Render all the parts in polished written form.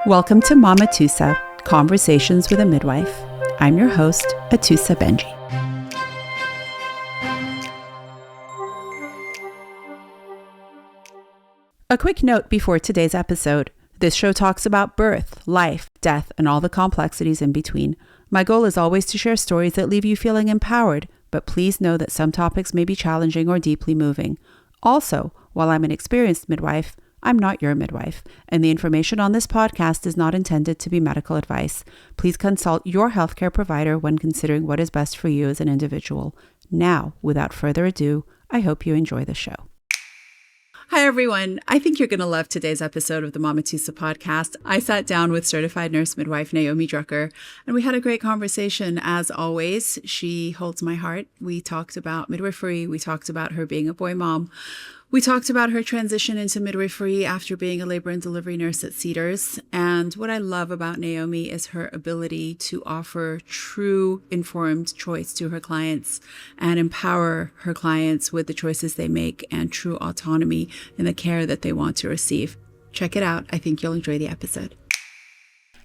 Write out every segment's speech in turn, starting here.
Welcome to Mama Tusa, Conversations with a Midwife. I'm your host, Atusa Benji. A quick note before today's episode. This show talks about birth, life, death, and all the complexities in between. My goal is always to share stories that leave you feeling empowered, but please know that some topics may be challenging or deeply moving. Also, while I'm an experienced midwife, I'm not your midwife, and the information on this podcast is not intended to be medical advice. Please consult your healthcare provider when considering what is best for you as an individual. Now, without further ado, I hope you enjoy the show. Hi, everyone. I think you're going to love today's episode of the Mama Tusa podcast. I sat down with certified nurse midwife Naomi Drucker, and we had a great conversation. As always, she holds my heart. We talked about midwifery. We talked about her being a boy mom. We talked about her transition into midwifery after being a labor and delivery nurse at Cedars. And what I love about Naomi is her ability to offer true informed choice to her clients and empower her clients with the choices they make and true autonomy in the care that they want to receive. Check it out. I think you'll enjoy the episode.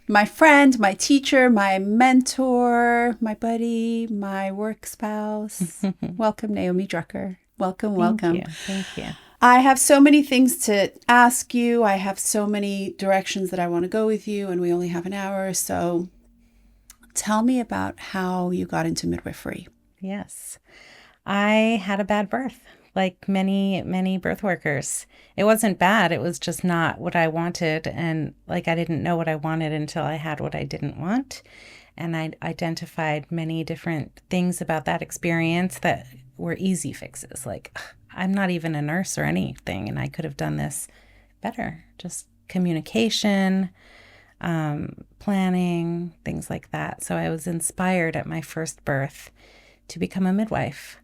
My friend, my teacher, my mentor, my buddy, my work spouse. Welcome, Naomi Drucker. Welcome. Thank you. I have so many things to ask you. I have so many directions that I want to go with you, and we only have an hour. So tell me about how you got into midwifery. Yes. I had a bad birth, like many birth workers. It wasn't bad. It was just not what I wanted. And I didn't know what I wanted until I had what I didn't want. And I identified many different things about that experience that were easy fixes. I'm not even a nurse or anything, and I could have done this better. Just communication, planning, things like that. So I was inspired at my first birth to become a midwife.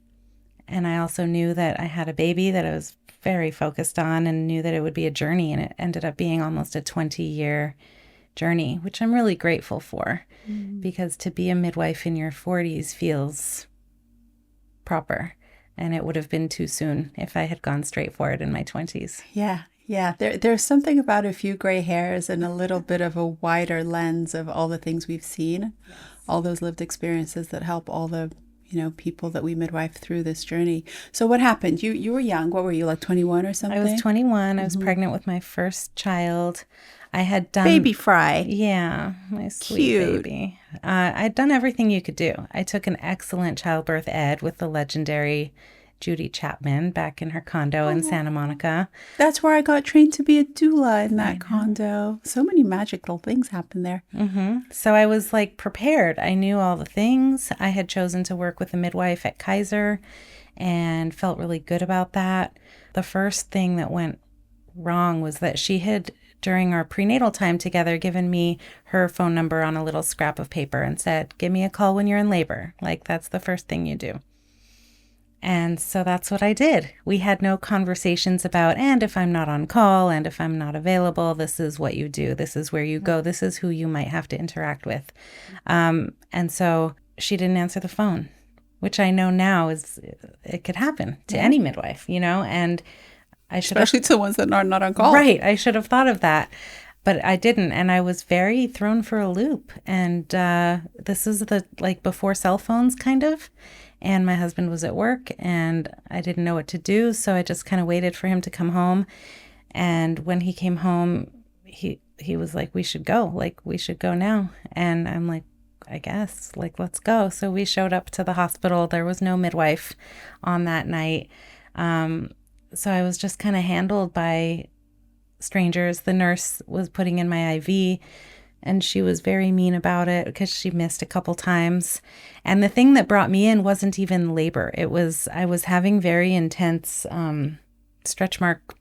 And I also knew that I had a baby that I was very focused on and knew that it would be a journey, and it ended up being almost a 20-year journey, which I'm really grateful for, because to be a midwife in your 40s feels proper, and it would have been too soon if I had gone straight for it in my 20s. Yeah. There's something about a few gray hairs and a little bit of a wider lens of all the things we've seen, yes. All those lived experiences that help all the people that we midwife through this journey. So what happened? You were young. What were you, like 21 or something? I was 21. I was pregnant with my first child. I had done... Baby Fry. Yeah, my sweet Cute. Baby. I'd done everything you could do. I took an excellent childbirth ed with the legendary Judy Chapman back in her condo in Santa Monica. That's where I got trained to be a doula, in that condo. So many magical things happened there. So I was prepared. I knew all the things. I had chosen to work with a midwife at Kaiser and felt really good about that. The first thing that went wrong was that she had, during our prenatal time together, given me her phone number on a little scrap of paper and said, give me a call when you're in labor. That's the first thing you do. And so that's what I did. We had no conversations about, and if I'm not on call, and if I'm not available, this is what you do. This is where you go. This is who you might have to interact with. And so she didn't answer the phone, which I know now it could happen to any midwife, and I should especially to the ones that are not on call. Right. I should have thought of that, but I didn't. And I was very thrown for a loop. And this is before cell phones, kind of. And my husband was at work and I didn't know what to do. So I just kind of waited for him to come home. And when he came home, he was like, we should go. We should go now. And I'm like, I guess, let's go. So we showed up to the hospital. There was no midwife on that night. So I was just kind of handled by strangers. The nurse was putting in my IV, and she was very mean about it because she missed a couple times. And the thing that brought me in wasn't even labor. I was having very intense stretch mark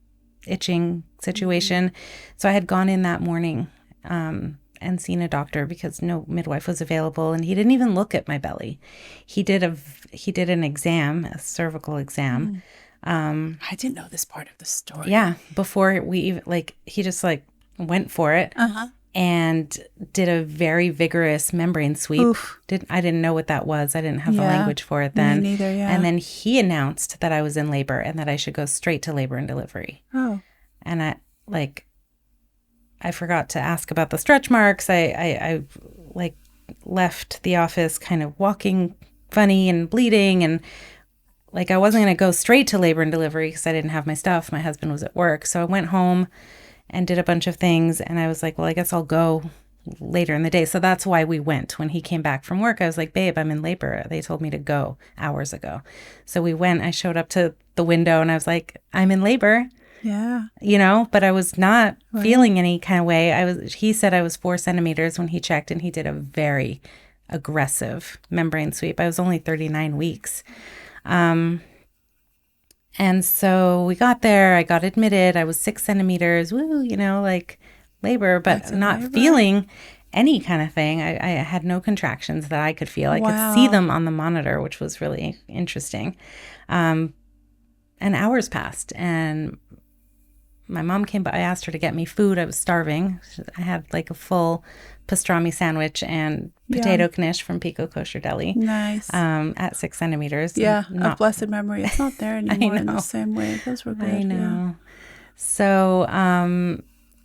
itching situation. So I had gone in that morning and seen a doctor because no midwife was available, and he didn't even look at my belly. He did an exam, a cervical exam. I didn't know this part of the story. Yeah, before we even he just went for it. And did a very vigorous membrane sweep. Oof. I didn't know what that was. I didn't have the language for it then. Me neither, yeah. And then he announced that I was in labor and that I should go straight to labor and delivery. Oh. And I I forgot to ask about the stretch marks. I like left the office kind of walking funny and bleeding, and like I wasn't going to go straight to labor and delivery because I didn't have my stuff. My husband was at work. So I went home and did a bunch of things, and I was like, well, I guess I'll go later in the day. So that's why we went. When he came back from work, I was like, babe, I'm in labor. They told me to go hours ago. So we went. I showed up to the window and I was like, I'm in labor. Yeah. You know, but I was not feeling any kind of way. He said I was 4 centimeters when he checked, and he did a very aggressive membrane sweep. I was only 39 weeks. And so we got there, I got admitted, I was 6 centimeters, you know, like labor, but not feeling any kind of thing. I had no contractions that I could feel. I could see them on the monitor, which was really interesting. And hours passed, and my mom came by. I asked her to get me food. I was starving. I had like a full pastrami sandwich and potato knish from Pico Kosher Deli. Nice. At 6 centimeters. Yeah, of blessed memory. It's not there anymore in the same way. Those were good. I know. Yeah. So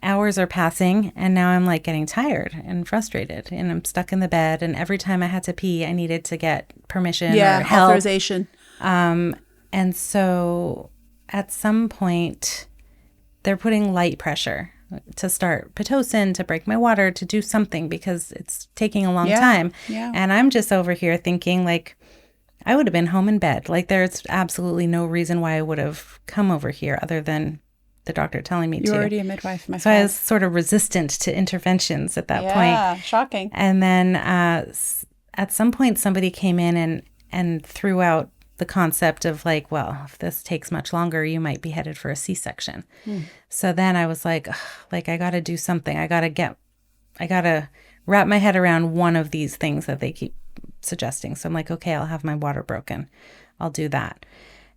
hours are passing, and now I'm like getting tired and frustrated, and I'm stuck in the bed, and every time I had to pee, I needed to get permission or help. Authorization. And so at some point, they're putting light pressure to start Pitocin, to break my water, to do something, because it's taking a long time. Yeah. And I'm just over here thinking, like, I would have been home in bed. Like, there's absolutely no reason why I would have come over here other than the doctor telling me to. You're already a midwife, my friend. So I was sort of resistant to interventions at that point. Yeah, shocking. And then at some point, somebody came in and threw out the concept of like, well, if this takes much longer, you might be headed for a C-section. So then I was like, I got to do something. I got to wrap my head around one of these things that they keep suggesting. So I'm like, okay, I'll have my water broken. I'll do that.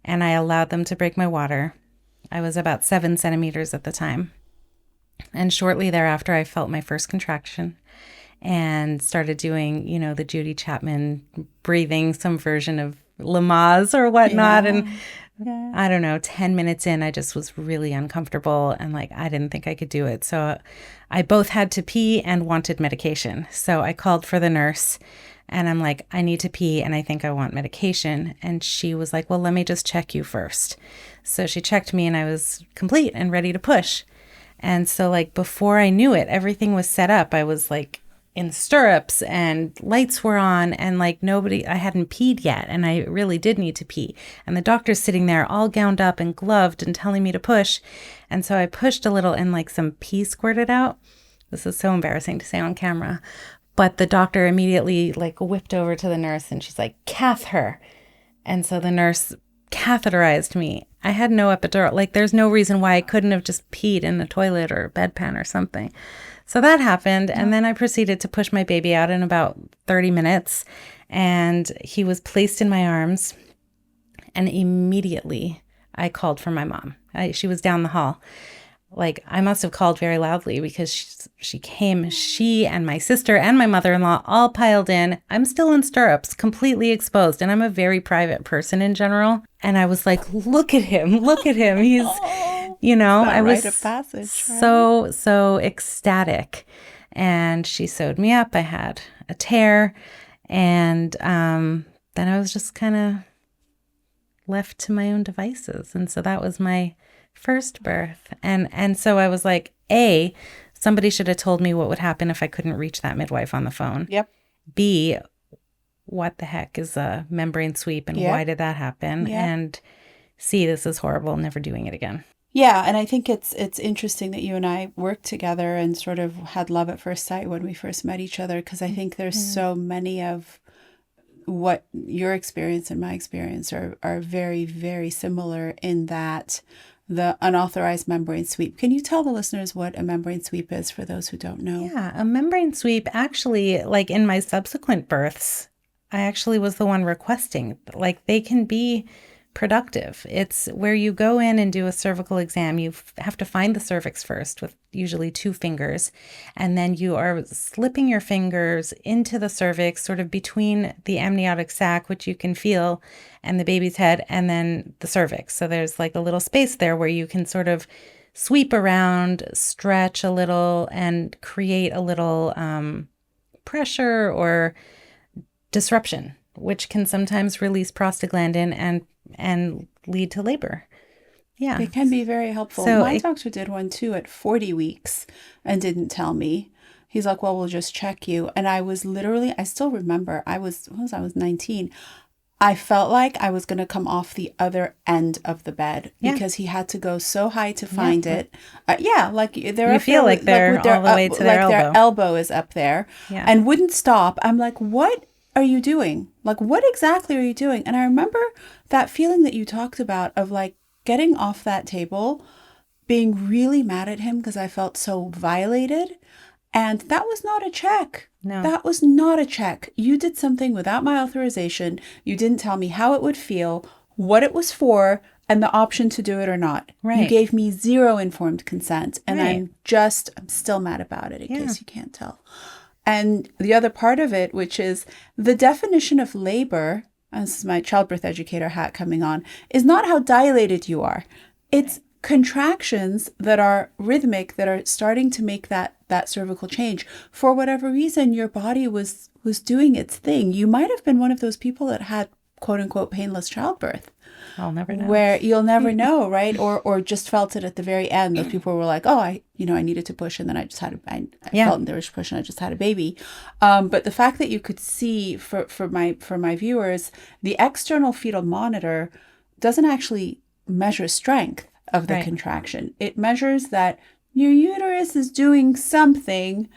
And I allowed them to break my water. I was about 7 centimeters at the time. And shortly thereafter, I felt my first contraction and started doing, the Judy Chapman breathing, some version of Lamaze or whatnot. And I don't know, 10 minutes in, I just was really uncomfortable, and like, I didn't think I could do it. So I both had to pee and wanted medication. So I called for the nurse, and I'm like, I need to pee and I think I want medication. And she was like, well, let me just check you first. So she checked me, and I was complete and ready to push. And so like, before I knew it, everything was set up. I was like in stirrups, and lights were on, and like I hadn't peed yet, and I really did need to pee. And the doctor's sitting there all gowned up and gloved and telling me to push. And so I pushed a little, and like some pee squirted out. This is so embarrassing to say on camera. But the doctor immediately like whipped over to the nurse, and she's like, cath her. And so the nurse catheterized me. I had no epidural. Like, there's no reason why I couldn't have just peed in the toilet or bedpan or something. So that happened. And then I proceeded to push my baby out in about 30 minutes. And he was placed in my arms. And immediately I called for my mom. She was down the hall. Like, I must have called very loudly because she came, she and my sister and my mother-in-law all piled in. I'm still in stirrups, completely exposed. And I'm a very private person in general. And I was like, look at him. He's, I was so ecstatic. And she sewed me up. I had a tear. And then I was just kind of left to my own devices. And so that was my first birth. And so I was like, A, somebody should have told me what would happen if I couldn't reach that midwife on the phone. Yep. B, what the heck is a membrane sweep, and why did that happen? Yep. And C, this is horrible, never doing it again. Yeah, and I think it's interesting that you and I worked together and sort of had love at first sight when we first met each other, because I think there's so many of what your experience and my experience are very, very similar in that the unauthorized membrane sweep. Can you tell the listeners what a membrane sweep is for those who don't know? Yeah, a membrane sweep, actually, like in my subsequent births, I actually was the one requesting. Like, they can be productive. It's where you go in and do a cervical exam. You have to find the cervix first with usually 2 fingers. And then you are slipping your fingers into the cervix, sort of between the amniotic sac, which you can feel, and the baby's head, and then the cervix. So there's like a little space there where you can sort of sweep around, stretch a little, and create a little pressure or disruption, which can sometimes release prostaglandin and lead to labor. Yeah. It can be very helpful. So My doctor did one too at 40 weeks and didn't tell me. He's like, well, we'll just check you. And I was literally, I still remember, I was 19. I felt like I was going to come off the other end of the bed because he had to go so high to find it. Like they're you feel like they're all the way to their elbow. Their elbow is up there and wouldn't stop. I'm like, what are you doing? Like, what exactly are you doing? And I remember that feeling that you talked about of like getting off that table, being really mad at him because I felt so violated. And that was not a check. No. That was not a check. You did something without my authorization. You didn't tell me how it would feel, what it was for, and the option to do it or not. Right. You gave me zero informed consent. And I'm still mad about it in case you can't tell. And the other part of it, which is the definition of labor, and this is my childbirth educator hat coming on, is not how dilated you are. It's contractions that are rhythmic, that are starting to make that cervical change. For whatever reason, your body was doing its thing. You might have been one of those people that had quote unquote painless childbirth. I'll never know. Where you'll never know, right? Or just felt it at the very end. Those people were like, oh, I needed to push, and then I just had I felt there was push, and I just had a baby. But the fact that you could see for my viewers, the external fetal monitor doesn't actually measure strength of the contraction. It measures that your uterus is doing something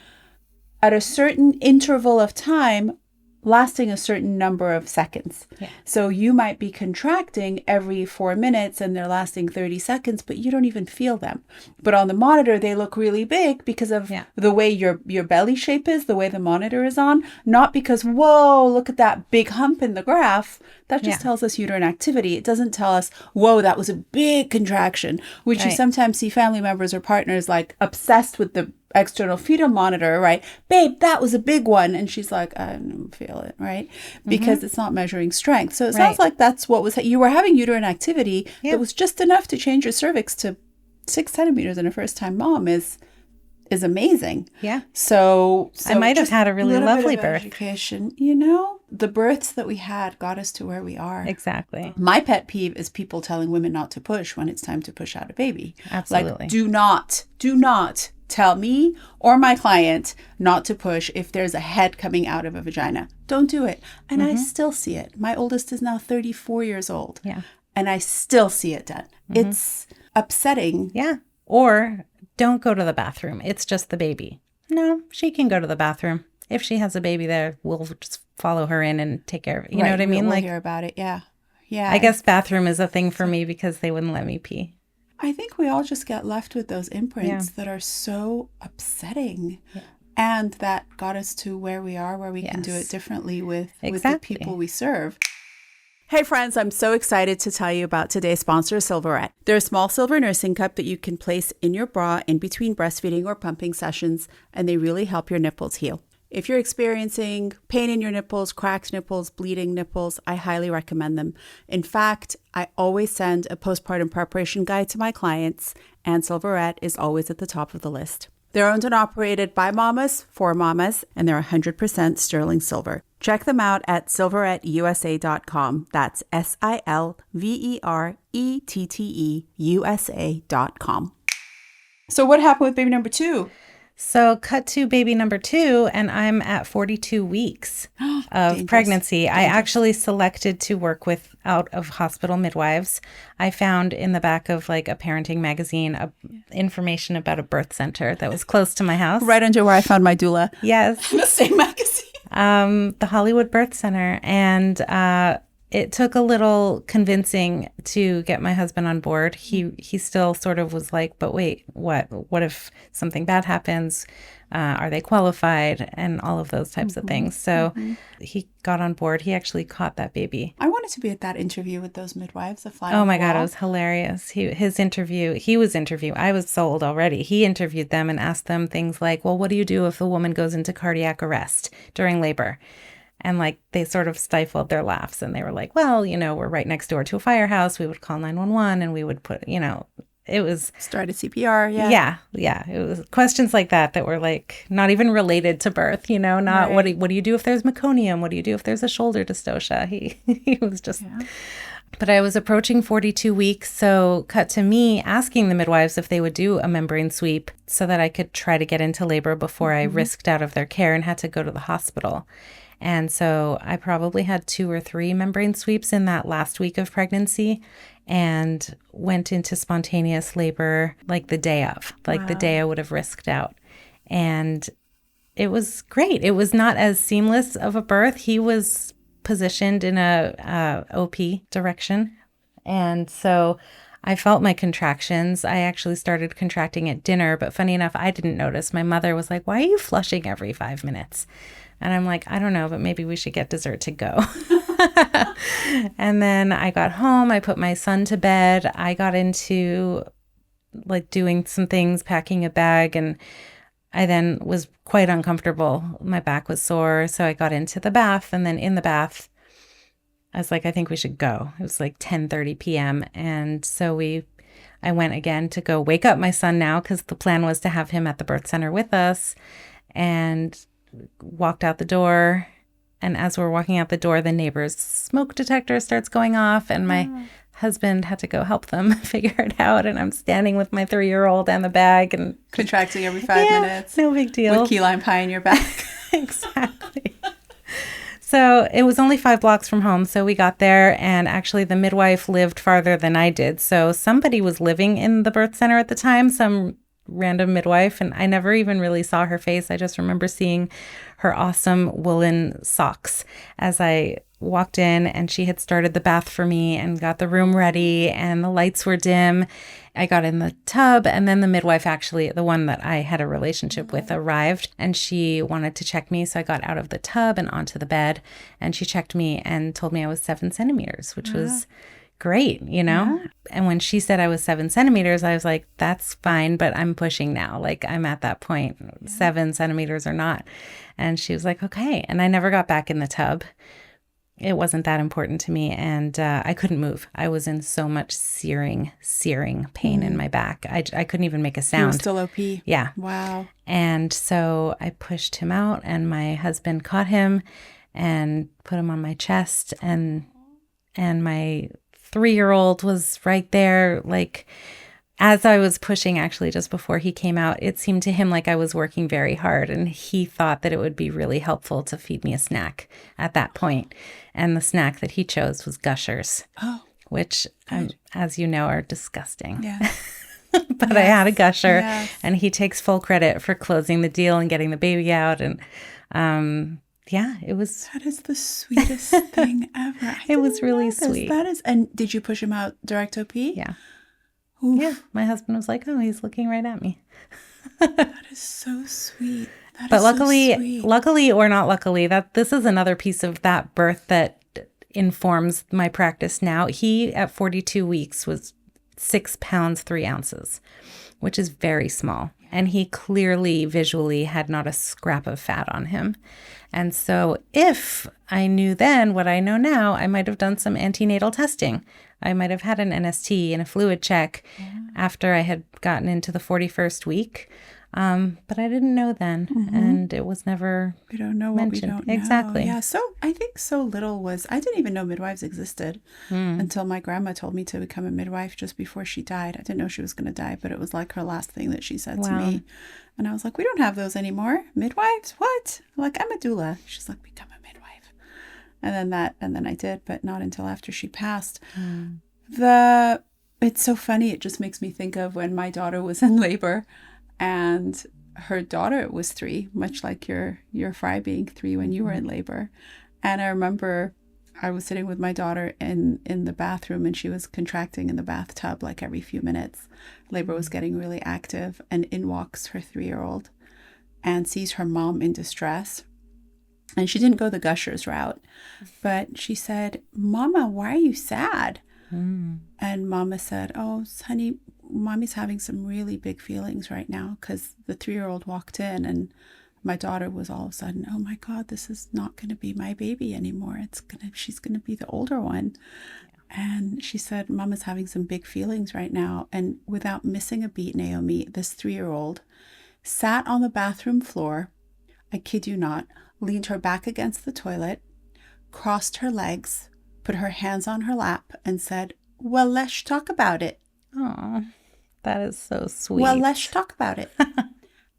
at a certain interval of time, lasting a certain number of seconds. Yeah. So you might be contracting every 4 minutes and they're lasting 30 seconds, but you don't even feel them. But on the monitor, they look really big because of the way your belly shape is, the way the monitor is on, not because, whoa, look at that big hump in the graph. That just tells us uterine activity. It doesn't tell us, whoa, that was a big contraction, which you sometimes see family members or partners like obsessed with the external fetal monitor, right? Babe, that was a big one. And she's like, I don't feel it, right? Because it's not measuring strength. So it sounds like that's what was, you were having uterine activity that was just enough to change your cervix to 6 centimeters in a first-time mom is amazing. Yeah. So I might have had a really lovely birth. Education, the births that we had got us to where we are. Exactly. My pet peeve is people telling women not to push when it's time to push out a baby. Absolutely. Like, do not tell me or my client not to push if there's a head coming out of a vagina. Don't do it. And I still see it. My oldest is now 34 years old. Yeah. And I still see it done. It's upsetting. Yeah. Or don't go to the bathroom. It's just the baby. No, she can go to the bathroom. If she has a baby there, we'll just follow her in and take care of it. You know what I mean? We'll hear about it. Yeah. Yeah. I guess bathroom is a thing for me because they wouldn't let me pee. I think we all just get left with those imprints that are so upsetting and that got us to where we are, where we can do it differently with the people we serve. Hey friends, I'm so excited to tell you about today's sponsor, Silverette. They're a small silver nursing cup that you can place in your bra in between breastfeeding or pumping sessions, and they really help your nipples heal. If you're experiencing pain in your nipples, cracked nipples, bleeding nipples, I highly recommend them. In fact, I always send a postpartum preparation guide to my clients, and Silverette is always at the top of the list. They're owned and operated by mamas, for mamas, and they're 100% sterling silver. Check them out at silveretteusa.com. That's SILVERETTEUSA.com. So what happened with baby number 2? So cut to baby number 2, and I'm at 42 weeks of pregnancy. I actually selected to work with out-of-hospital midwives. I found in the back of like a parenting magazine information about a birth center that was close to my house. Right under where I found my doula. Yes. In the same magazine. The Hollywood Birth Center. And it took a little convincing to get my husband on board. He still sort of was like, but wait, what if something bad happens? Are they qualified? And all of those types of things. So he got on board. He actually caught that baby. I wanted to be at that interview with those midwives. Oh my God, it was hilarious. He was interviewed. I was sold already. He interviewed them and asked them things like, well, what do you do if a woman goes into cardiac arrest during labor? And like they sort of stifled their laughs and they were like, well, we're right next door to a firehouse. We would call 911 and we would put, it was started CPR. Yeah. It was questions like that were like not even related to birth, not Right. what do you do if there's meconium? What do you do if there's a shoulder dystocia? He was just, But I was approaching 42 weeks. So cut to me asking the midwives if they would do a membrane sweep so that I could try to get into labor before I risked out of their care and had to go to the hospital. And so I probably had 2 or 3 membrane sweeps in that last week of pregnancy and went into spontaneous labor like the day of, like the day I would have risked out. And it was great. It was not as seamless of a birth. He was positioned in a OP direction. And so I felt my contractions. I actually started contracting at dinner, but funny enough, I didn't notice. My mother was like, "Why are you flushing every 5 minutes?" And I'm like, "I don't know, but maybe we should get dessert to go." And then I got home. I put my son to bed. I got into like doing some things, packing a bag, and I then was quite uncomfortable. My back was sore. So I got into the bath, and then in the bath, I was like, I think we should go. It was like 10:30 p.m. And so I went again to go wake up my son now because the plan was to have him at the birth center with us, and walked out the door. And as we're walking out the door, the neighbor's smoke detector starts going off, and my husband had to go help them figure it out. And I'm standing with my 3-year-old and the bag and contracting every 5 minutes. No big deal. With key lime pie in your back. Exactly. So it was only 5 blocks from home. So we got there, and actually the midwife lived farther than I did. So somebody was living in the birth center at the time, some random midwife, and I never even really saw her face. I just remember seeing her awesome woolen socks as I walked in, and she had started the bath for me and got the room ready, and the lights were dim. I got in the tub, and then the midwife, actually the one that I had a relationship with, arrived, and she wanted to check me. So I got out of the tub and onto the bed, and she checked me and told me I was 7 centimeters, which was great, And when she said I was 7 centimeters, I was like, that's fine, but I'm pushing now. Like, I'm at that point, 7 centimeters or not. And she was like, okay. And I never got back in the tub. It wasn't that important to me. And I couldn't move. I was in so much searing pain in my back. I couldn't even make a sound. You were still OP? Yeah. Wow. And so I pushed him out, and my husband caught him and put him on my chest, and my 3-year-old was right there. Like, as I was pushing, actually, just before he came out, it seemed to him like I was working very hard, and he thought that it would be really helpful to feed me a snack at that point. And the snack that he chose was Gushers, which, as you know, are disgusting. Yeah. But I had a Gusher, and he takes full credit for closing the deal and getting the baby out. And it was. That is the sweetest thing ever. It was really sweet. That is. And did you push him out direct OP? Yeah. Oof. Yeah. My husband was like, "Oh, he's looking right at me." That is so sweet. But luckily or not luckily, this is another piece of that birth that informs my practice now. He, at 42 weeks, was 6 pounds, 3 ounces, which is very small. And he clearly, visually, had not a scrap of fat on him. And so if I knew then what I know now, I might have done some antenatal testing. I might have had an NST and a fluid check after I had gotten into the 41st week. But I didn't know then, and it was never We don't know mentioned. what we don't know. Exactly. Yeah, so I think so little was... I didn't even know midwives existed until my grandma told me to become a midwife just before she died. I didn't know she was going to die, but it was like her last thing that she said to me. And I was like, we don't have those anymore. Midwives? What? I'm like, I'm a doula. She's like, become a midwife. And then I did, but not until after she passed. It's so funny. It just makes me think of when my daughter was in labor. And her daughter was 3, much like your Fry being 3 when you were in labor. And I remember I was sitting with my daughter in the bathroom, and she was contracting in the bathtub like every few minutes. Labor was getting really active, and in walks her 3-year-old and sees her mom in distress. And she didn't go the Gushers route, but she said, "Mama, why are you sad?" And Mama said, "Oh, honey, Mommy's having some really big feelings right now," because the 3-year-old walked in, and my daughter was all of a sudden, "Oh my God, this is not going to be my baby anymore. She's going to be the older one." And she said, Mama's having some big feelings right now. And without missing a beat, Naomi, this 3-year-old, sat on the bathroom floor, I kid you not, leaned her back against the toilet, crossed her legs, put her hands on her lap, and said, well, let's talk about it. Oh, that is so sweet. Well, let's talk about it.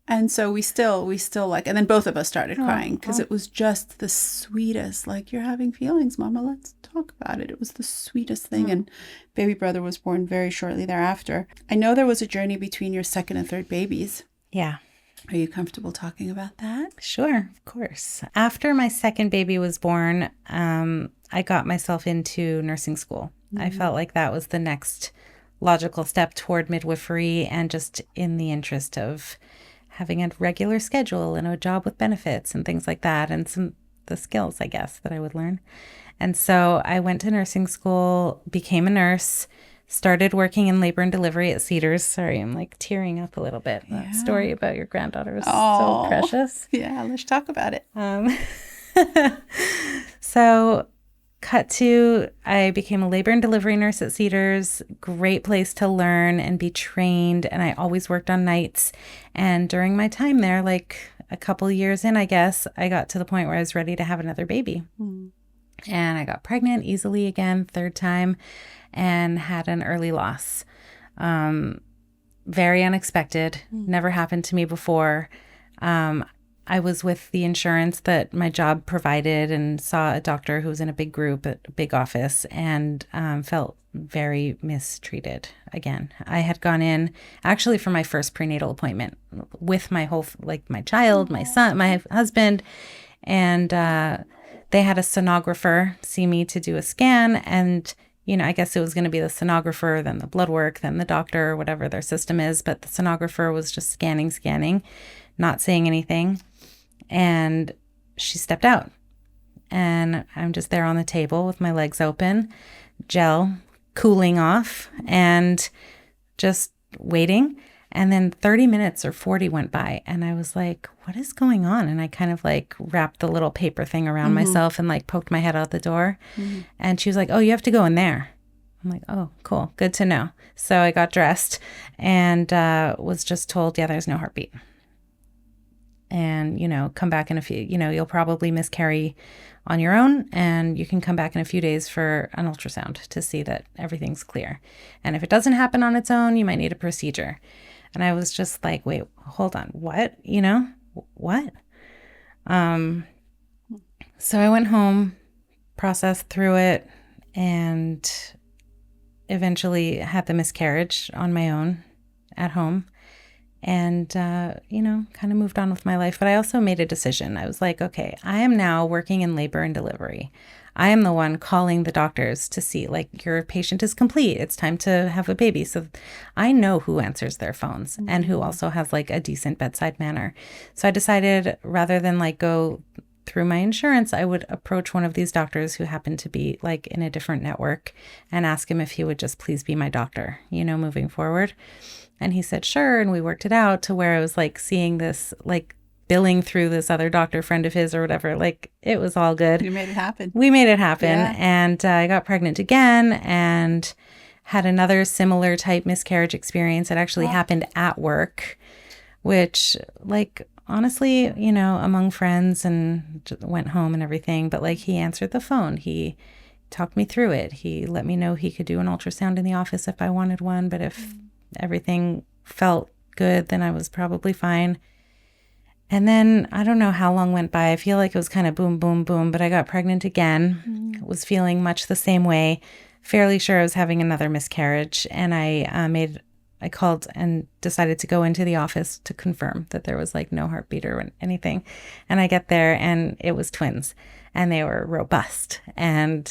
And so we still like, and then both of us started crying because it was just the sweetest, like, you're having feelings, Mama, let's talk about it. It was the sweetest thing. And baby brother was born very shortly thereafter. I know there was a journey between your second and third babies. Yeah. Are you comfortable talking about that? Sure, of course. After my second baby was born, I got myself into nursing school. I felt like that was the next logical step toward midwifery, and just in the interest of having a regular schedule and a job with benefits and things like that, and the skills, I guess, that I would learn. And so I went to nursing school, became a nurse, started working in labor and delivery at Cedars. Sorry, I'm like tearing up a little bit. That story about your granddaughter was so precious. Yeah, let's talk about it. So cut to, I became a labor and delivery nurse at Cedars. Great place to learn and be trained. And I always worked on nights. And during my time there, like a couple years in, I guess, I got to the point where I was ready to have another baby. And I got pregnant easily again, third time, and had an early loss. Very unexpected. Never happened to me before. I was with the insurance that my job provided and saw a doctor who was in a big group at a big office, and felt very mistreated again. I had gone in actually for my first prenatal appointment with my whole, like my child, my son, my husband, and they had a sonographer see me to do a scan. And, you know, I guess it was going to be the sonographer, then the blood work, then the doctor, whatever their system is. But the sonographer was just scanning, not saying anything. And she stepped out, and I'm just there on the table with my legs open, gel cooling off, and just waiting. And then 30 minutes or 40 went by, and I was like, what is going on? And I kind of like wrapped the little paper thing around myself and like poked my head out the door. And she was like, oh, you have to go in there. I'm like, oh, cool. Good to know. So I got dressed and was just told, yeah, there's no heartbeat. And, you know, come back in a few, you know, you'll probably miscarry on your own, and you can come back in a few days for an ultrasound to see that everything's clear. And if it doesn't happen on its own, you might need a procedure. And I was just like, wait, hold on, what? You know, what? So I went home, processed through it, and eventually had the miscarriage on my own at home. And, you know, kind of moved on with my life. But I also made a decision. I was like, okay, I am now working in labor and delivery. I am the one calling the doctors to see, like, your patient is complete. It's time to have a baby. So I know who answers their phones and who also has, like, a decent bedside manner. So I decided rather than, like, go through my insurance, I would approach one of these doctors who happened to be, like, in a different network and ask him if he would just please be my doctor, you know, moving forward. And he said, sure. And we worked it out to where I was like seeing this, like billing through this other doctor friend of his or whatever. Like it was all good. You made it happen. We made it happen. Yeah. And I got pregnant again and had another similar type miscarriage experience. It actually happened at work, which like, honestly, you know, among friends, and went home and everything. But like he answered the phone. He talked me through it. He let me know he could do an ultrasound in the office if I wanted one. But if everything felt good, then I was probably fine. And then I don't know how long went by. I feel like it was kind of boom, boom, boom, but I got pregnant again. Was feeling much the same way. Fairly sure I was having another miscarriage. And I called and decided to go into the office to confirm that there was like no heartbeat or anything. And I get there and it was twins, and they were robust. And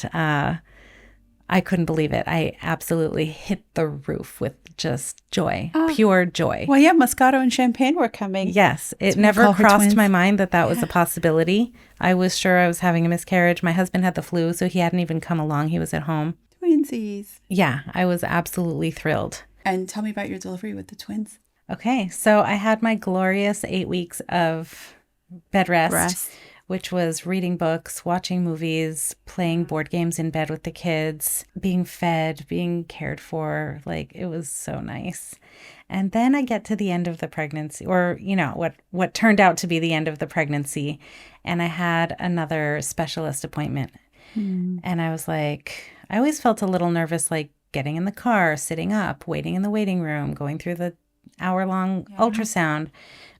I couldn't believe it. I absolutely hit the roof with just joy, pure joy. Well, yeah, Moscato and Champagne were coming. Yes, it never crossed my mind that that was a possibility. I was sure I was having a miscarriage. My husband had the flu, so he hadn't even come along. He was at home. Twinsies. Yeah, I was absolutely thrilled. And tell me about your delivery with the twins. Okay, so I had my glorious 8 weeks of bed rest. which was reading books, watching movies, playing board games in bed with the kids, being fed, being cared for. Like, it was so nice. And then I get to the end of the pregnancy, or, what turned out to be the end of the pregnancy. And I had another specialist appointment. And I was like, I always felt a little nervous, like getting in the car, sitting up, waiting in the waiting room, going through the hour-long ultrasound.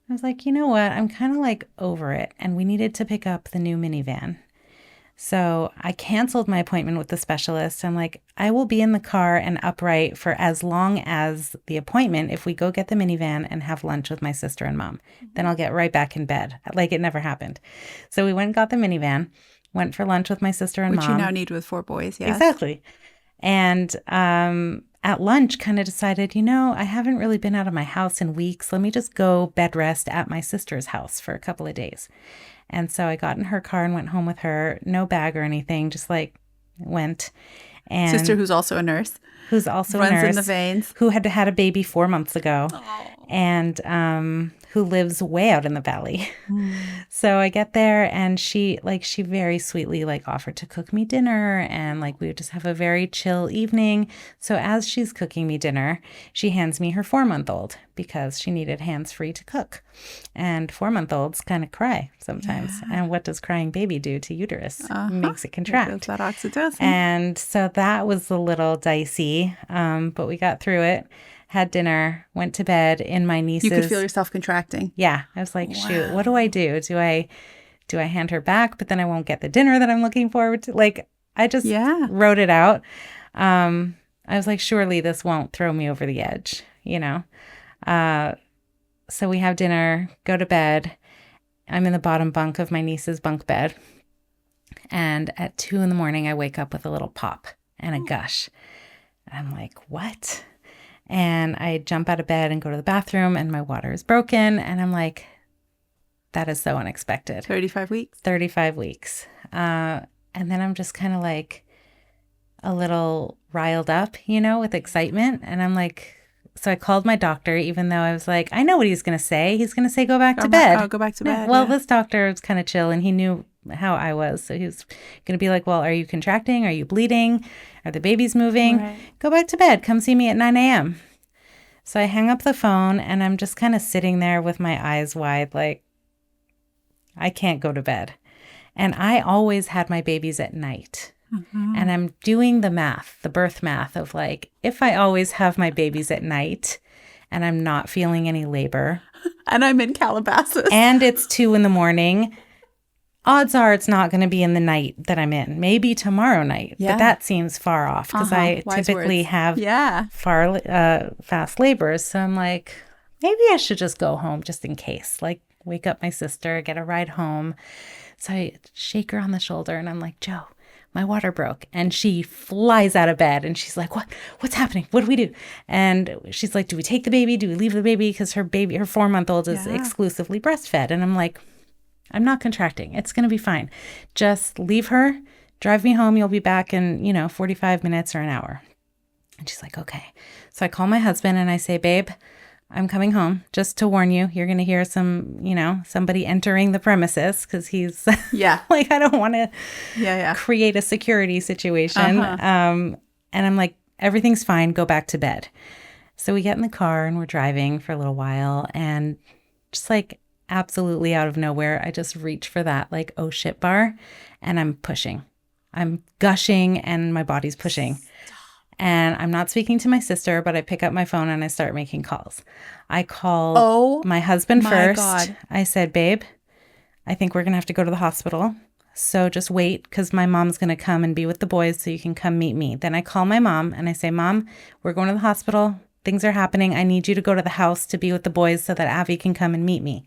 I was like, you know what? I'm kind of like over it. And we needed to pick up the new minivan. So I canceled my appointment with the specialist. I'm like, I will be in the car and upright for as long as the appointment if we go get the minivan and have lunch with my sister and mom. Then I'll get right back in bed. Like it never happened. So we went and got the minivan, went for lunch with my sister and mom. Which you now need with 4 boys, yes. Exactly. And at lunch kind of decided, I haven't really been out of my house in weeks. Let me just go bed rest at my sister's house for a couple of days. And so I got in her car and went home with her. No bag or anything, just like went. And sister who's also a nurse. Who's also runs a nurse. In the veins. Who had a baby 4 months ago. Oh. And who lives way out in the valley. So I get there and she very sweetly offered to cook me dinner, and we would just have a very chill evening. So as she's cooking me dinner, she hands me her 4-month-old because she needed hands-free to cook. And 4-month-olds kind of cry sometimes. Yeah. And what does crying baby do to uterus? It makes it contract. It that oxytocin. And so that was a little dicey, but we got through it. Had dinner, went to bed in my niece's. You could feel yourself contracting. Yeah. I was like, shoot, what do I do? Do I hand her back, but then I won't get the dinner that I'm looking forward to? I just wrote it out. I was like, surely this won't throw me over the edge, So we have dinner, go to bed. I'm in the bottom bunk of my niece's bunk bed. And at 2 a.m, I wake up with a little pop and a gush. I'm like, what? And I jump out of bed and go to the bathroom and my water is broken. And I'm like, that is so unexpected. 35 weeks? 35 weeks. And then I'm just kind of a little riled up, with excitement. And I'm like, so I called my doctor, even though I was like, I know what he's going to say. He's going to say, go back to bed. Oh, go back to bed. Well, this doctor was kind of chill and he knew how I was. So he was going to be like, well, are you contracting? Are you bleeding? Are the babies moving? Right. Go back to bed. Come see me at 9 a.m. So I hang up the phone and I'm just kind of sitting there with my eyes wide, like, I can't go to bed. And I always had my babies at night. And I'm doing the birth math of if I always have my babies at night and I'm not feeling any labor. And I'm in Calabasas. And it's 2 a.m, odds are it's not going to be in the night that I'm in. Maybe tomorrow night. Yeah. But that seems far off because I typically have fast labors. So I'm like, maybe I should just go home just in case. Wake up my sister, get a ride home. So I shake her on the shoulder and I'm like, Joe, my water broke. And she flies out of bed and she's like, what's happening? What do we do? And she's like, do we take the baby? Do we leave the baby? Because her 4-month-old is exclusively breastfed. And I'm like, I'm not contracting. It's going to be fine. Just leave her, drive me home. You'll be back in, 45 minutes or an hour. And she's like, okay. So I call my husband and I say, babe, I'm coming home. Just to warn you, you're going to hear somebody entering the premises because he's I don't want to create a security situation. And I'm like, everything's fine. Go back to bed. So we get in the car and we're driving for a little while and just absolutely out of nowhere, I just reach for that oh shit bar and I'm pushing. I'm gushing and my body's pushing. And I'm not speaking to my sister, but I pick up my phone and I start making calls. I call my husband first. God. I said, babe, I think we're going to have to go to the hospital. So just wait because my mom's going to come and be with the boys so you can come meet me. Then I call my mom and I say, Mom, we're going to the hospital. Things are happening. I need you to go to the house to be with the boys so that Avi can come and meet me.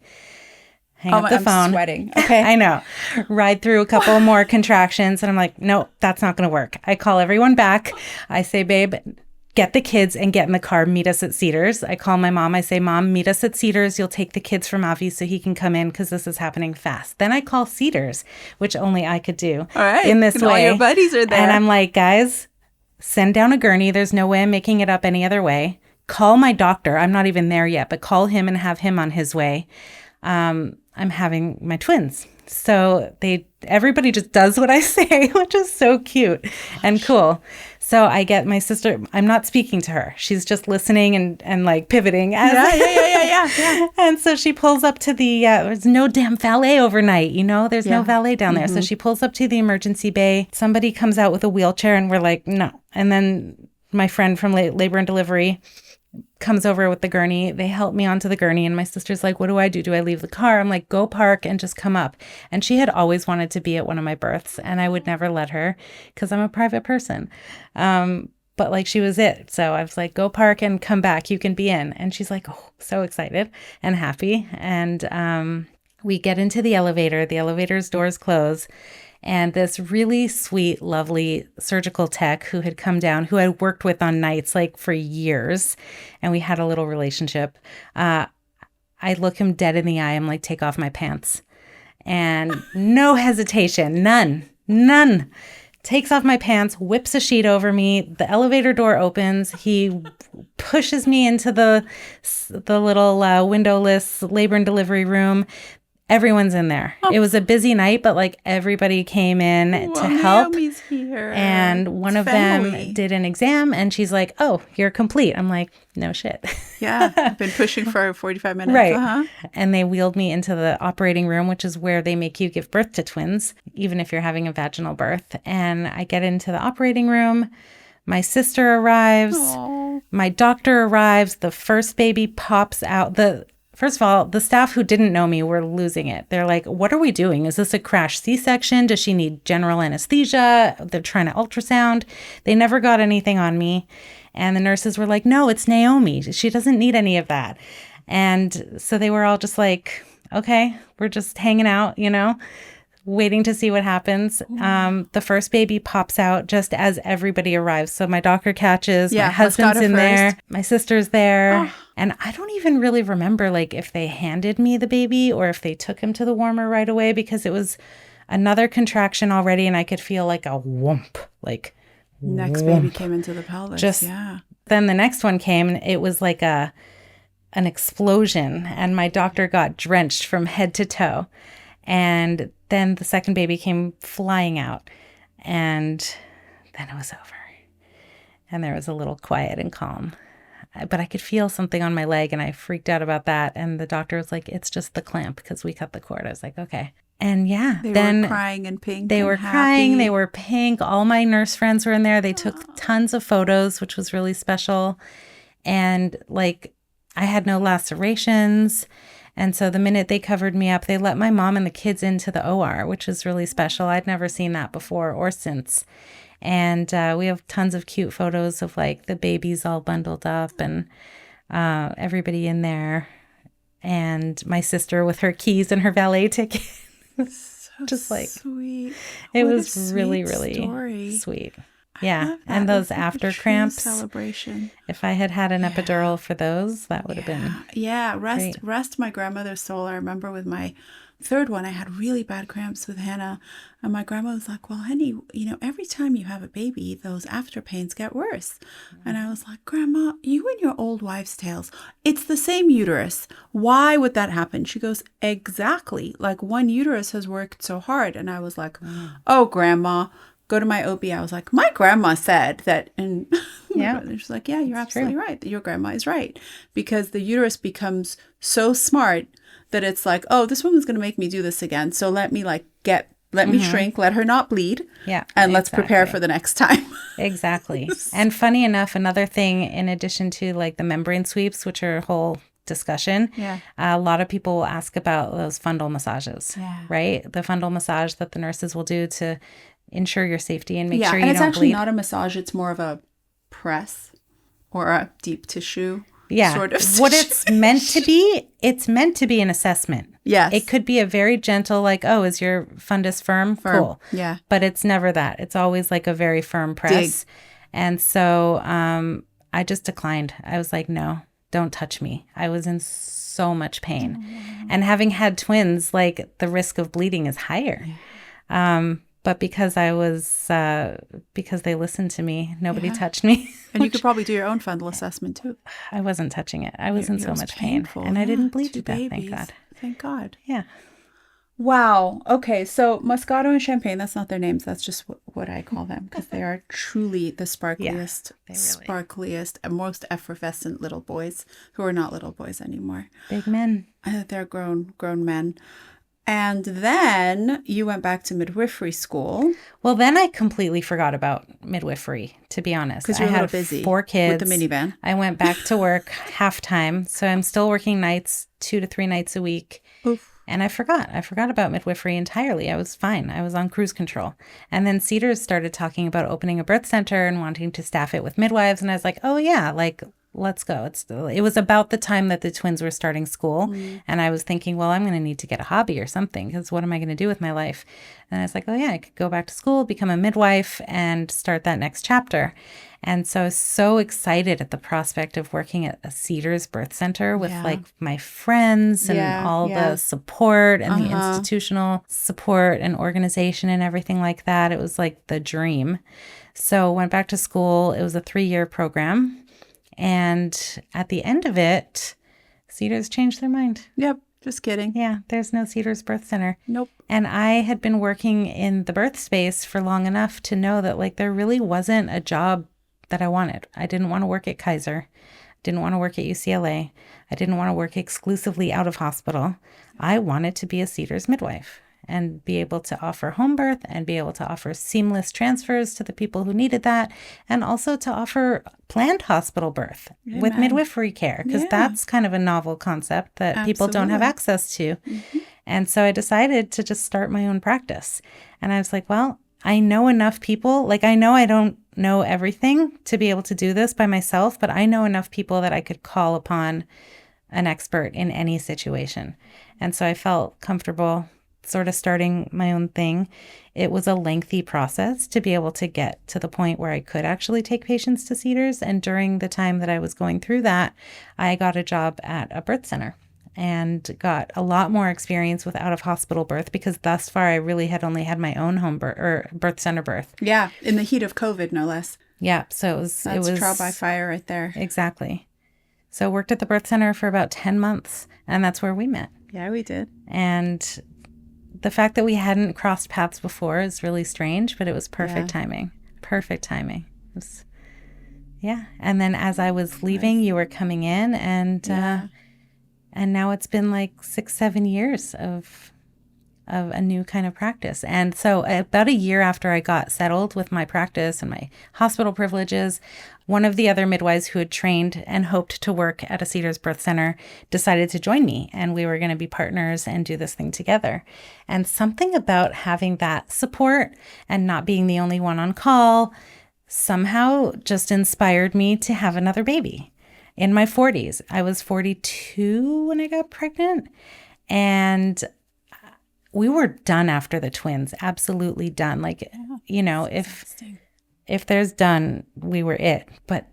Hang up the phone. I'm sweating. Okay. I know. Ride through a couple more contractions. And I'm like, no, that's not going to work. I call everyone back. I say, babe, get the kids and get in the car. Meet us at Cedars. I call my mom. I say, Mom, meet us at Cedars. You'll take the kids from Avi so he can come in because this is happening fast. Then I call Cedars, which only I could do in this way. All your buddies are there. And I'm like, guys, send down a gurney. There's no way I'm making it up any other way. Call my doctor. I'm not even there yet, but call him and have him on his way. I'm having my twins. So everybody just does what I say, which is so cute and cool. So I get my sister, I'm not speaking to her. She's just listening and like pivoting. Yeah. And so she pulls up to there's no damn valet overnight, there's no valet down there. So she pulls up to the emergency bay. Somebody comes out with a wheelchair and we're like, no. And then my friend from labor and delivery comes over with the gurney. They help me onto the gurney, and my sister's like, what do I do? Do I leave the car? I'm like, go park and just come up. And she had always wanted to be at one of my births, and I would never let her because I'm a private person. But like, she was it. So I was like, go park and come back. You can be in. And she's like, oh, so excited and happy. And we get into the elevator. The elevator's doors close. And this really sweet, lovely surgical tech who had come down, who I worked with on nights like for years, and we had a little relationship. I look him dead in the eye. I'm like, take off my pants. And no hesitation, none. Takes off my pants, whips a sheet over me. The elevator door opens. He pushes me into the little windowless labor and delivery room. Everyone's in there. Oh. It was a busy night, but like everybody came in to help. Naomi's here. And one of them did an exam and she's like, oh, you're complete. I'm like, no shit. Yeah. I've been pushing for 45 minutes. Right. Uh-huh. And they wheeled me into the operating room, which is where they make you give birth to twins, even if you're having a vaginal birth. And I get into the operating room. My sister arrives. Aww. My doctor arrives. The first baby pops out. First of all, the staff who didn't know me were losing it. They're like, what are we doing? Is this a crash C-section? Does she need general anesthesia? They're trying to ultrasound. They never got anything on me. And the nurses were like, no, it's Naomi. She doesn't need any of that. And so they were all just like, okay, we're just hanging out, waiting to see what happens. The first baby pops out just as everybody arrives. So my doctor catches, my husband's in there, my sister's there. Oh. And I don't even really remember like if they handed me the baby or if they took him to the warmer right away, because it was another contraction already and I could feel like a whoomp, like next baby came into the pelvis. Then the next one came and it was like an explosion, and my doctor got drenched from head to toe. And then the second baby came flying out, and then it was over. And there was a little quiet and calm. But I could feel something on my leg, and I freaked out about that. And the doctor was like, it's just the clamp because we cut the cord. I was like, okay. And yeah, they were crying and pink. They were crying. They were pink. All my nurse friends were in there. They took tons of photos, which was really special. And like, I had no lacerations. And so the minute they covered me up, they let my mom and the kids into the OR, which was really special. I'd never seen that before or since. And we have tons of cute photos of like the babies all bundled up and everybody in there. And my sister with her keys and her valet ticket. So just like sweet. It was really, really sweet. Yeah. And those after cramps. Celebration. If I had an epidural for those, that would have been. Yeah. Rest my grandmother's soul. I remember with my third one, I had really bad cramps with Hannah. And my grandma was like, well, honey, every time you have a baby, those after pains get worse. And I was like, Grandma, you and your old wives' tales, it's the same uterus. Why would that happen? She goes, exactly. Like one uterus has worked so hard. And I was like, oh, Grandma. Go to my OB. I was like, my grandma said that. And she's like, yeah, you're absolutely right. Your grandma is right. Because the uterus becomes so smart that it's like, oh, this woman's going to make me do this again. So let me me shrink, let her not bleed. Yeah. And let's prepare for the next time. Exactly. And funny enough, another thing, in addition to like the membrane sweeps, which are a whole discussion, a lot of people will ask about those fundal massages, right? The fundal massage that the nurses will do to ensure your safety and make sure you don't bleed. Yeah, and it's actually not a massage. It's more of a press or a deep tissue sort of what it's meant to be. It's meant to be an assessment. Yes. It could be a very gentle, like, oh, is your fundus firm? Cool. Yeah. But it's never that. It's always like a very firm press. Dig. And so I just declined. I was like, no, don't touch me. I was in so much pain. And having had twins, like the risk of bleeding is higher. But because because they listened to me, nobody Yeah. touched me. And you could probably do your own fundal assessment too. I wasn't touching it. I was in so much pain. Painful, And I didn't bleed Two to death, babies. thank God. Thank God. Yeah. Wow. Okay. So Moscato and Champagne, that's not their names. That's just what I call them because they are truly the sparkliest, sparkliest, and most effervescent little boys who are not little boys anymore. Big men. They're grown men. And then you went back to midwifery school. Well, then I completely forgot about midwifery, to be honest. Because you're a little busy 4 kids. With the minivan. I went back to work half-time. So I'm still working nights, 2 to 3 nights a week. Oof. And I forgot about midwifery entirely. I was fine. I was on cruise control. And then Cedars started talking about opening a birth center and wanting to staff it with midwives. And I was like, oh yeah, like, let's go. It was about the time that the twins were starting school. And I was thinking, well, I'm going to need to get a hobby or something because what am I going to do with my life? And I was like, oh yeah, I could go back to school, become a midwife and start that next chapter. And so I was so excited at the prospect of working at a Cedars birth center with like my friends and all the support and the institutional support and organization and everything like that. It was like the dream. So went back to school. It was a 3-year program. And at the end of it, Cedars changed their mind. Yep. Just kidding. Yeah, there's no Cedars birth center. Nope. And I had been working in the birth space for long enough to know that like there really wasn't a job that I wanted. I didn't want to work at Kaiser. Didn't want to work at UCLA. I didn't want to work exclusively out of hospital. I wanted to be a Cedars midwife and be able to offer home birth and be able to offer seamless transfers to the people who needed that, and also to offer planned hospital birth with midwifery care, because that's kind of a novel concept that people don't have access to. And so I decided to just start my own practice. And I was like, well, I know enough people. Like, I know I don't know everything to be able to do this by myself, but I know enough people that I could call upon an expert in any situation. And so I felt comfortable sort of starting my own thing. It was a lengthy process to be able to get to the point where I could actually take patients to Cedars. And during the time that I was going through that, I got a job at a birth center and got a lot more experience with out-of-hospital birth, because thus far I really had only had my own home birth or birth center birth. Yeah, in the heat of COVID, no less. Yeah, so it was trial by fire right there. Exactly. So worked at the birth center for about 10 months, and that's where we met. Yeah, we did. And the fact that we hadn't crossed paths before is really strange, but it was perfect timing. Perfect timing. It was, and then as I was leaving, you were coming in, and now it's been like 6-7 years of a new kind of practice. And so about a year after I got settled with my practice and my hospital privileges, one of the other midwives who had trained and hoped to work at a Cedars birth center decided to join me, and we were going to be partners and do this thing together. And something about having that support and not being the only one on call somehow just inspired me to have another baby. In my 40s, I was 42 when I got pregnant, and we were done after the twins, absolutely done. Like, you know, if there's done, we were it. But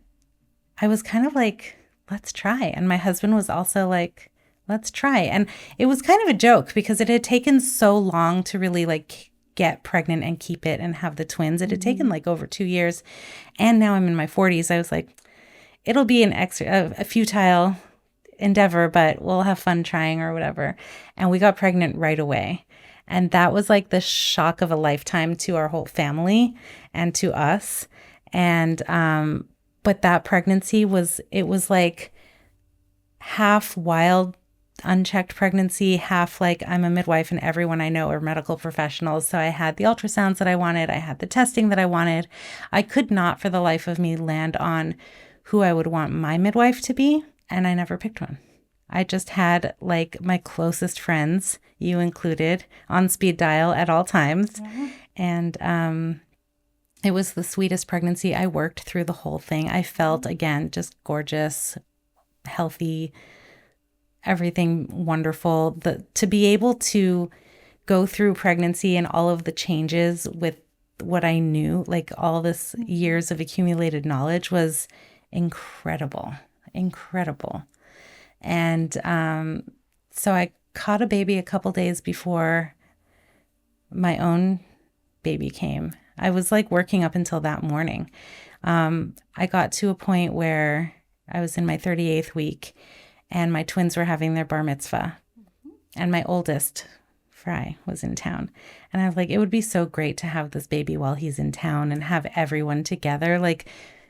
I was kind of like, let's try. And my husband was also like, let's try. And it was kind of a joke because it had taken so long to really like get pregnant and keep it and have the twins. It had taken like over 2 years. And now I'm in my 40s. I was like, it'll be a futile endeavor, but we'll have fun trying or whatever. And we got pregnant right away. And that was like the shock of a lifetime to our whole family and to us. And, but that pregnancy was like half wild, unchecked pregnancy, half like I'm a midwife and everyone I know are medical professionals. So I had the ultrasounds that I wanted. I had the testing that I wanted. I could not for the life of me land on who I would want my midwife to be. And I never picked one. I just had like my closest friends, you included, on speed dial at all times. And it was the sweetest pregnancy. I worked through the whole thing. I felt, again, just gorgeous, healthy, everything wonderful. To be able to go through pregnancy and all of the changes with what I knew, like all this years of accumulated knowledge, was incredible. And so I caught a baby a couple days before my own baby came. I was like working up until that morning. I got to a point where I was in my 38th week and my twins were having their bar mitzvah. And my oldest, Fry, was in town. And I was like, it would be so great to have this baby while he's in town and have everyone together. Like,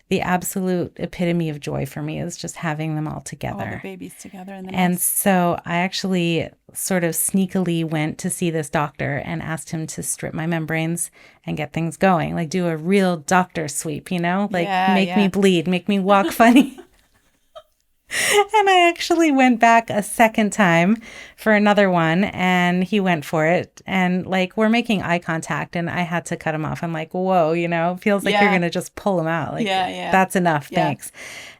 the absolute epitome of joy for me is just having them all together. All the babies together. And so I actually sort of sneakily went to see this doctor and asked him to strip my membranes and get things going. Like, do a real doctor sweep, you know? Like, make me bleed, make me walk funny. And I actually went back a second time for another one, and he went for it. And like, we're making eye contact, and I had to cut him off. I'm like, whoa, you know, it feels like you're going to just pull him out. Like, that's enough. Thanks.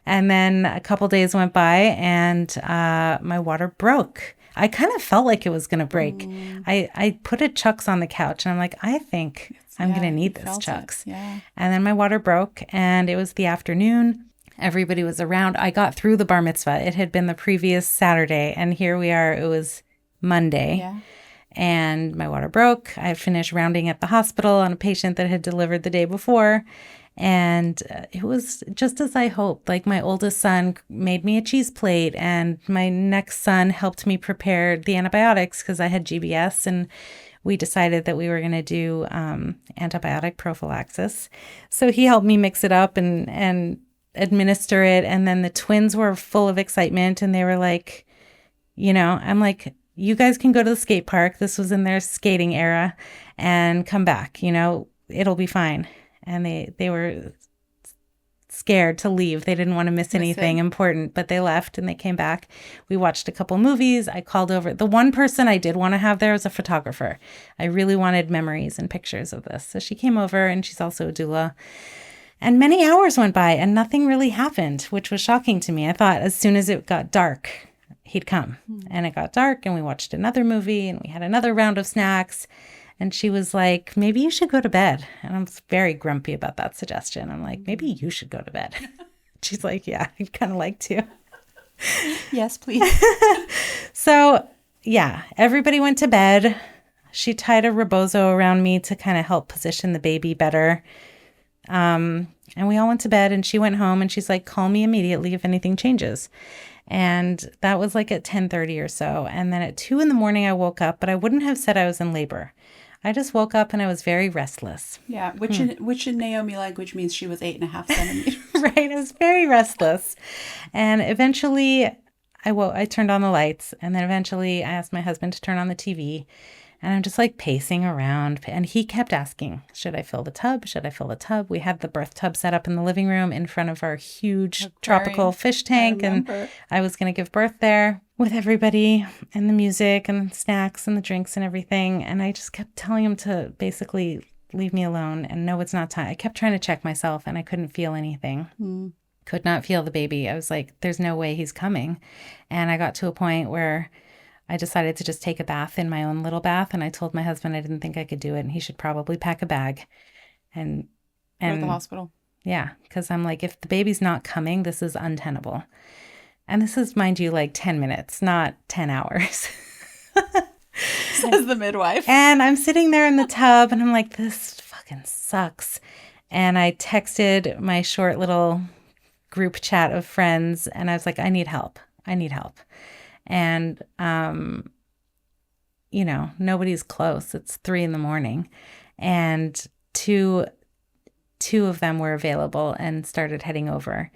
And then a couple days went by, and my water broke. I kind of felt like it was going to break. I put a Chucks on the couch, and I'm like, I think I'm going to need this Chucks. And then my water broke, and it was the afternoon. Everybody was around. I got through the bar mitzvah. It had been the previous Saturday, and here we are. It was Monday, and my water broke. I had finished rounding at the hospital on a patient that had delivered the day before, and it was just as I hoped. Like, my oldest son made me a cheese plate, and my next son helped me prepare the antibiotics because I had GBS, and we decided that we were going to do antibiotic prophylaxis. So he helped me mix it up and administer it. And then the twins were full of excitement, and they were like, you know, I'm like, you guys can go to the skate park. This was in their skating era, and come back, you know, it'll be fine. And they were scared to leave. They didn't want to miss anything important, but they left and they came back. We watched a couple movies. I called over. The one person I did want to have there was a photographer. I really wanted memories and pictures of this. So she came over, and she's also a doula. And many hours went by and nothing really happened, which was shocking to me. I thought as soon as it got dark, he'd come. And it got dark, and we watched another movie, and we had another round of snacks. And she was like, maybe you should go to bed. And I'm very grumpy about that suggestion. I'm like, maybe you should go to bed. She's like, yeah, I'd kind of like to. Yes, please. So, yeah, everybody went to bed. She tied a rebozo around me to kind of help position the baby better. And we all went to bed, and she went home, and she's like, call me immediately if anything changes. And that was like at 10:30 or so. And then at 2 a.m, I woke up, but I wouldn't have said I was in labor. I just woke up and I was very restless. Yeah, which in Naomi language means she was 8.5 centimeters. Right. I was very restless. And eventually I turned on the lights, and then eventually I asked my husband to turn on the TV. And I'm just like pacing around, and he kept asking, should I fill the tub? Should I fill the tub? We had the birth tub set up in the living room in front of our huge tropical fish tank. And I was going to give birth there with everybody and the music and snacks and the drinks and everything. And I just kept telling him to basically leave me alone and no, it's not time. I kept trying to check myself, and I couldn't feel anything. Could not feel the baby. I was like, there's no way he's coming. And I got to a point where I decided to just take a bath in my own little bath. And I told my husband I didn't think I could do it, and he should probably pack a bag and go to the hospital. Yeah. Because I'm like, if the baby's not coming, this is untenable. And this is, mind you, like 10 minutes, not 10 hours. Says the midwife. And I'm sitting there in the tub, and I'm like, this fucking sucks. And I texted my short little group chat of friends, and I was like, I need help. And, you know, nobody's close. It's 3 a.m. And two of them were available and started heading over.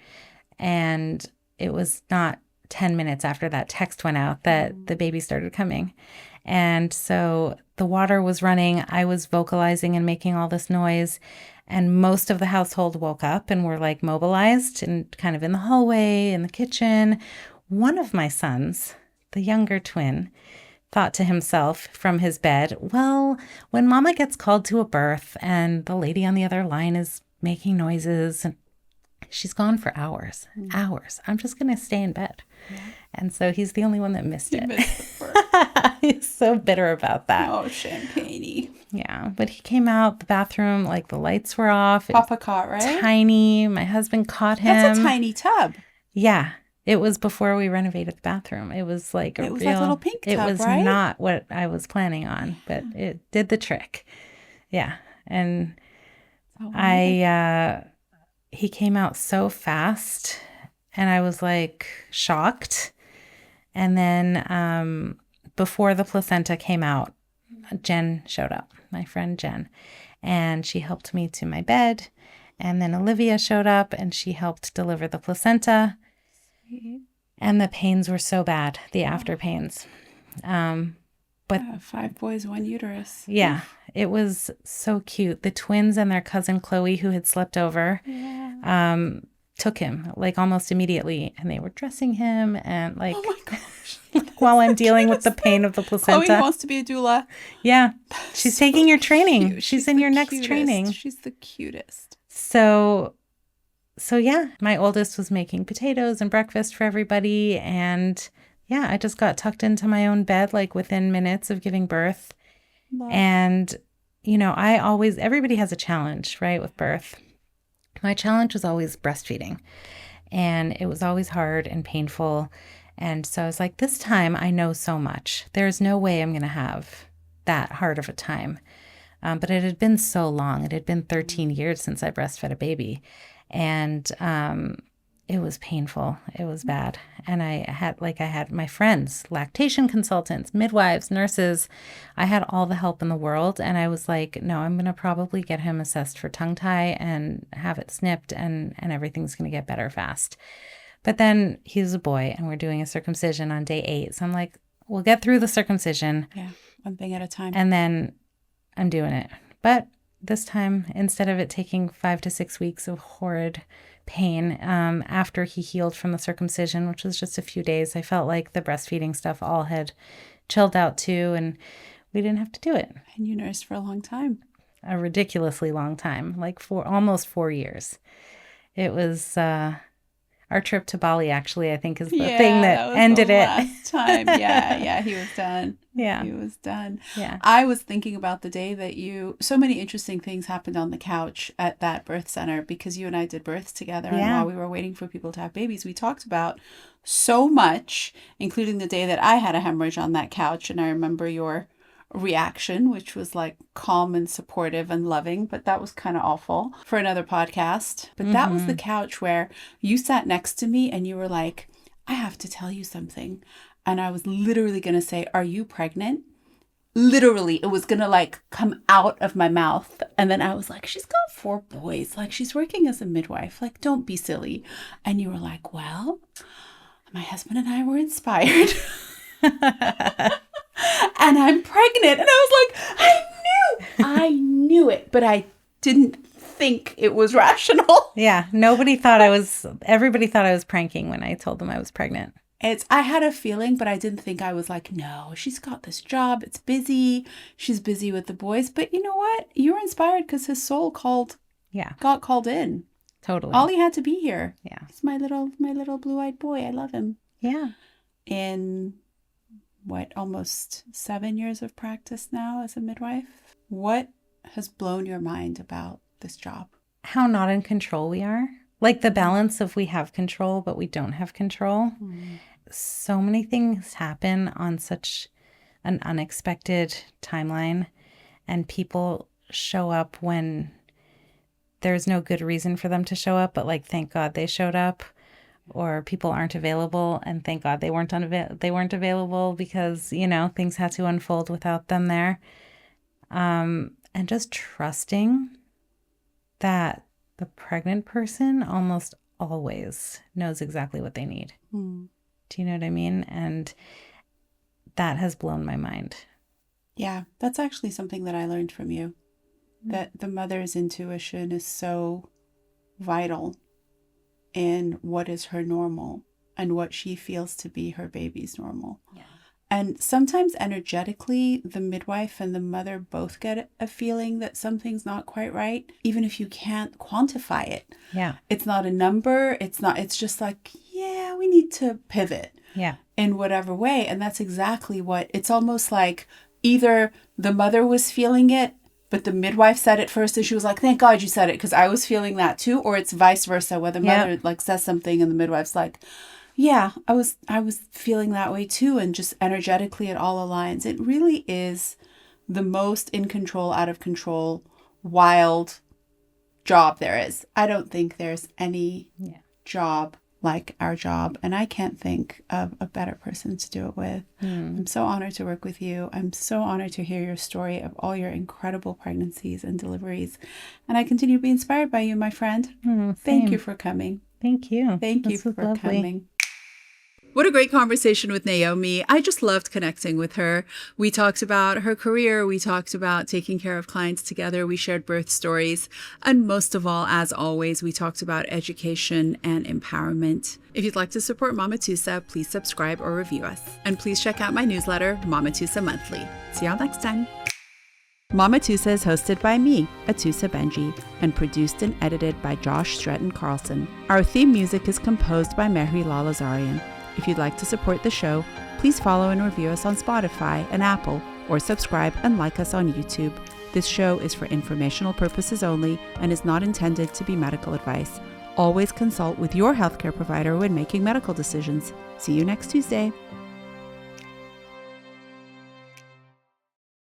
And it was not 10 minutes after that text went out that the baby started coming. And so the water was running. I was vocalizing and making all this noise. And most of the household woke up and were like mobilized and kind of in the hallway, in the kitchen. One of my sons, the younger twin, thought to himself from his bed, well, when mama gets called to a birth and the lady on the other line is making noises, and she's gone for hours. I'm just going to stay in bed. Yeah. And so he's the only one that missed it. Missed the birth. He's so bitter about that. Oh, champagne-y. Yeah, but he came out the bathroom, like the lights were off. Papa caught, right? Tiny. My husband caught him. That's a tiny tub. Yeah. It was before we renovated the bathroom. It was like it was like a little pink tub, it was right? not what I was planning on, but it did the trick. Yeah. And Oh, he came out so fast, and I was like shocked. And then before the placenta came out, Jen showed up, my friend Jen, and she helped me to my bed. And then Olivia showed up and she helped deliver the placenta. And the pains were so bad, the after pains. But 5 boys, 1 uterus. Yeah, it was so cute. The twins and their cousin Chloe, who had slept over, took him like almost immediately, and they were dressing him and like, oh my gosh, while I'm dealing with the pain of the placenta. Chloe wants to be a doula. Yeah, she's taking your training. Cute. She's in your next cutest. training. She's the cutest. So yeah, my oldest was making potatoes and breakfast for everybody, and yeah, I just got tucked into my own bed like within minutes of giving birth. Love. And everybody has a challenge, right, with birth. My challenge was always breastfeeding, and it was always hard and painful. And so I was like, this time I know so much. There's no way I'm going to have that hard of a time. But it had been so long. It had been 13 years since I breastfed a baby. And it was painful. It was bad. And I had my friends, lactation consultants, midwives, nurses. I had all the help in the world. And I was like, no, I'm going to probably get him assessed for tongue tie and have it snipped, and everything's going to get better fast. But then he's a boy and we're doing a circumcision on day 8. So I'm like, we'll get through the circumcision. Yeah, one thing at a time. And then I'm doing it. But this time, instead of it taking 5 to 6 weeks of horrid pain, after he healed from the circumcision, which was just a few days, I felt like the breastfeeding stuff all had chilled out too, and we didn't have to do it. And you nursed for a long time. A ridiculously long time, like almost 4 years. It was our trip to Bali, actually, I think, is the thing that ended it. Last time. Yeah, he was done. Yeah. He was done. Yeah. I was thinking about the day that so many interesting things happened on the couch at that birth center, because you and I did births together. And while we were waiting for people to have babies, we talked about so much, including the day that I had a hemorrhage on that couch. And I remember your reaction, which was like calm and supportive and loving, but that was kind of awful for another podcast. But that was the couch where you sat next to me and you were like, I have to tell you something. And I was literally going to say, are you pregnant? Literally, it was going to like come out of my mouth. And then I was like, she's got 4 boys. Like, she's working as a midwife. Like, don't be silly. And you were like, well, my husband and I were inspired. And I'm pregnant. And I was like, I knew it, but I didn't think it was rational. Yeah. Everybody thought I was pranking when I told them I was pregnant. I had a feeling, but I didn't think I was like, no, she's got this job. It's busy. She's busy with the boys. But you know what? You were inspired because his soul got called in. Totally. Ollie had to be here. Yeah. He's my little blue-eyed boy. I love him. Yeah. In almost 7 years of practice now as a midwife. What has blown your mind about this job? How not in control we are. Like the balance of we have control, but we don't have control. So many things happen on such an unexpected timeline, and people show up when there's no good reason for them to show up, but like, thank God they showed up. Or people aren't available, and thank God they weren't available because, things had to unfold without them there. And just trusting that the pregnant person almost always knows exactly what they need. Do you know what I mean? And that has blown my mind. Yeah, that's actually something that I learned from you, that the mother's intuition is so vital in what is her normal and what she feels to be her baby's normal. Yeah. And sometimes energetically, the midwife and the mother both get a feeling that something's not quite right, even if you can't quantify it. Yeah. It's not a number. It's just like, yeah, we need to pivot. Yeah. In whatever way. And that's exactly what it's almost like. Either the mother was feeling it, but the midwife said it first, and she was like, thank God you said it, because I was feeling that too. Or it's vice versa, where the mother says something and the midwife's like, yeah, I was feeling that way too. And just energetically it all aligns. It really is the most in control, out of control wild job there is. I don't think there's any job like our job, and I can't think of a better person to do it with. I'm so honored to work with you. I'm so honored to hear your story of all your incredible pregnancies and deliveries, and I continue to be inspired by you, my friend. Thank you for coming. Thank you. Thank you for lovely. coming. What a great conversation with Naomi. I just loved connecting with her. We talked about her career. We talked about taking care of clients together. We shared birth stories. And most of all, as always, we talked about education and empowerment. If you'd like to support Mama Tusa, please subscribe or review us. And please check out my newsletter, Mama Tusa Monthly. See y'all next time. Mama Tusa is hosted by me, Atusa Benji, and produced and edited by Josh Stretton Carlson. Our theme music is composed by Mehri Lalazarian. If you'd like to support the show, please follow and review us on Spotify and Apple, or subscribe and like us on YouTube. This show is for informational purposes only and is not intended to be medical advice. Always consult with your healthcare provider when making medical decisions. See you next Tuesday.